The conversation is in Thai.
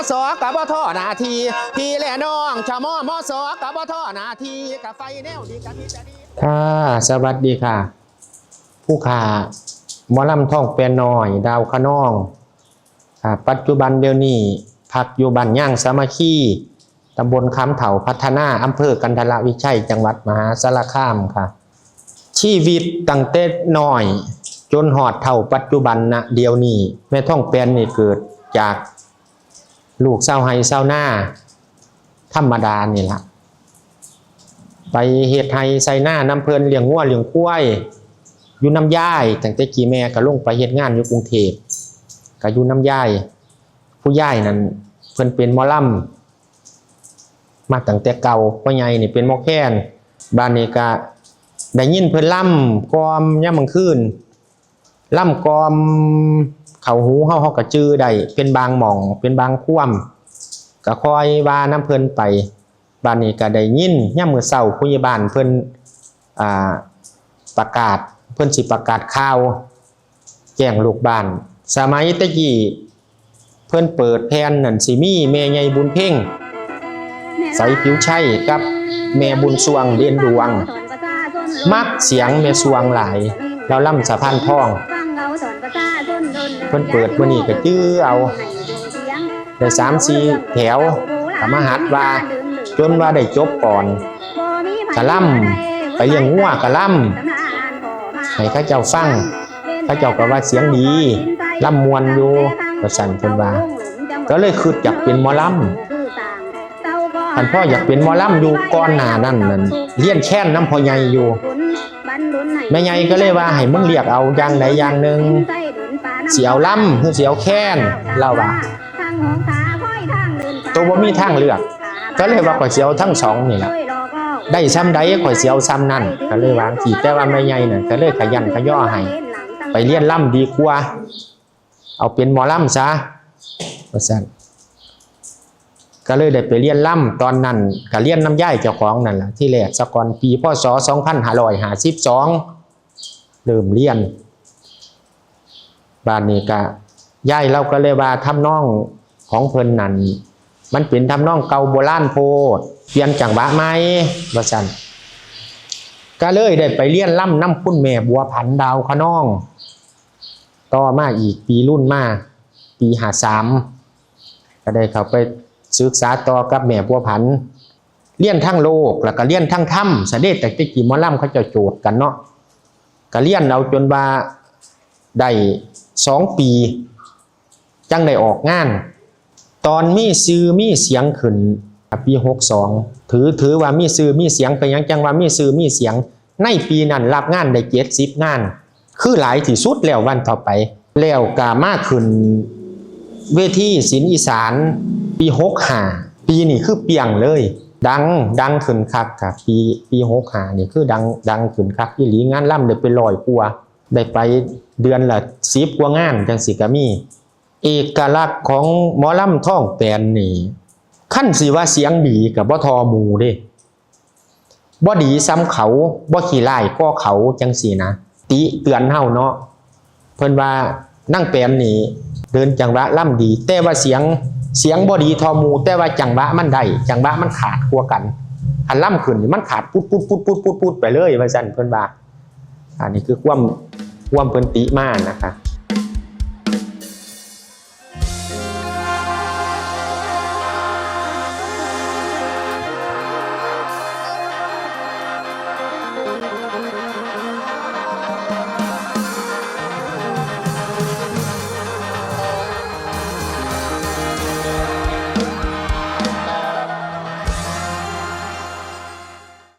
สกับบ่ท่อนาทีพี่และน้องชาวมอสกับบ่ท่อนาทีกับไฟแนวดีกับพี่จะดีค่ะสวัสดีค่ะผู้ข่าหมอลำท่องเป็นน้อยดาวขนองปัจจุบันเดี๋ยวนี้พักอยู่บ้านย่างสามัคคีตำบลคำเถาพัฒนาอำเภอกันทรวิชัยจังหวัดมหาสารคามค่ะชีวิตตั้งแต่น้อยจนหอดเท่าปัจจุบันนะเดี๋ยวนี้แม่ท่องเป็นนี่เกิดจากลูกเศร้าไห้เศร้าหน้าธรรมดานี่ล่ะไปเฮ็ดไห้ใส่หน้าน้ำเพลินเลี้ยงงัวเลี้ยงควายอยู่น้ำย่ายตั้งแต่กี่แม่ก็ลงไปเฮ็ดงานอยู่กรุงเทพก็อยู่น้ำย่ายผู้ย่ายนั่นเพิ่นเป็นหมอลำมาตั้งแต่เก่าพ่อใหญ่นี่เป็นหมอแค้นบ้านนี้ก็ได้ยินเพิ่นล่ำกอมย่ำกลางคืนล่ำกอมเข้าหูเฮาก็จื้อได้เป็นบางหม่องเป็นบางคว่ำก็คอยว่าน้ำเพิ่นไปบ้านนี้ก็ได้ยินย่ำมื้อเช้าผู้ใหญ่บ้านเพิ่นประกาศเพิ่นสิประกาศข่าวแจ้งลูกบ้านสมัยตะกี้เพิ่นเปิดแผ่นนั่นสิมีแม่ใหญ่บุญเพ่งใสผิวชัยกับแม่บุญสวงเรียนดวงมักเสียงแม่สวงหลายเราล่ำสะพานทองเพิ่นเปิดมื้อนี้ก็จื้อเอาได้3-4แถวก็มาหัดว่าจนว่าได้จบก่อนก็ล่ำไปเลี้ยงงัวก็ล่ำให้เขาเจ้าฟังเขาเจ้าก็ว่าเสียงดีล่ำมวนอยู่ก็สั่นเพิ่นว่าก็เลยคิดอยากเป็นหมอลำท่านพ่ออยากเป็นหมอลำอยู่ก่อนหน้านั้นนั่นเรียนแค้นน้ำพ่อใหญ่อยู่แม่ใหญ่ก็เลยว่าให้มึงเรียกเอาอย่างใดอย่างหนึ่งเสียวลำหรือเสียวแค้นเล่าว่าตัวบ่มีทางเลือกก็เลยว่าข่อยเสียวทั้งสองนี่แหละได้ซ้ำใดข่อยเสียวซ้ำนั่นก็เลยวางจีแต่ว่าแม่ใหญ่น่ะก็เลยขยันขย่อให้ไปเรียนลำดีกว่าเอาเป็นหมอลำซะว่าซั่นก็เลยได้ไปเรียนล่ำตอนนั้นก็เรียนน้ำย่ายเจ้าของนั่นแหละที่แรกสก่อนปีพศ2552เริ่มเรียนบ้านนี้ก็ย่ายเราก็เลยว่าทำนองของเพิ่นนั่นมันเป็นทำนองเก่าโบราณโพดเปลี่ยนจังหวะใหม่ว่าซั่นก็เลยได้ไปเรียนล่ำน้ำคุณแม่บัวผันดาวขนองต่อมาอีกปีรุ่นมาปี53ก็ได้เข้าไปศึกษาต่อกับแม่บัวผันเรียนทั้งโลกแล้วก็เรียนทั้งธรรมเสด็จแต่กี่หมอลำเขาจะโจทย์กันเนาะก็เรียนเอาจนว่าได้2 ปีจังได้ออกงานตอนมีชื่อมีเสียงขึ้นปี62ถือว่ามีชื่อมีเสียงไปยังจังว่ามีชื่อมีเสียงในปีนั้นรับงานได้70งานคือหลายที่สุดแล้ววันต่อไปแล้วก็มาขึ้นเวทีศิลป์อีสานปี65ปีนี้คือเปียงเลยดังขึ้นคักค่ะปี65นี่คือดังขึ้นคักอีหลีงานล่ำได้ไป100 กว่าได้ไปเดือนละ10 กว่างานจังสิก็มีเอกลักษณ์ของหมอลำท่องแปนนี่ขั้นสิว่าเสียงดีกับบ่ทอหมู่เด้บ่ดีซ้ำเขาบ่ขี้ร้ายก็เขาจังสินะติเตือนเฮาเนาะเพิ่นว่านั่งแปนนี่เดินจังหวะล่ำดีแต่ว่าเสียงบ่ดีทอหมู่แต่ว่าจังหวะมันได้จังหวะมันขาดกว่ากันอันล่ำขึ้นนี่มันขาดปุ๊ดไปเลยว่าซั่นเพิ่นว่าอันนี้คือความเพิ่นติมานะคะ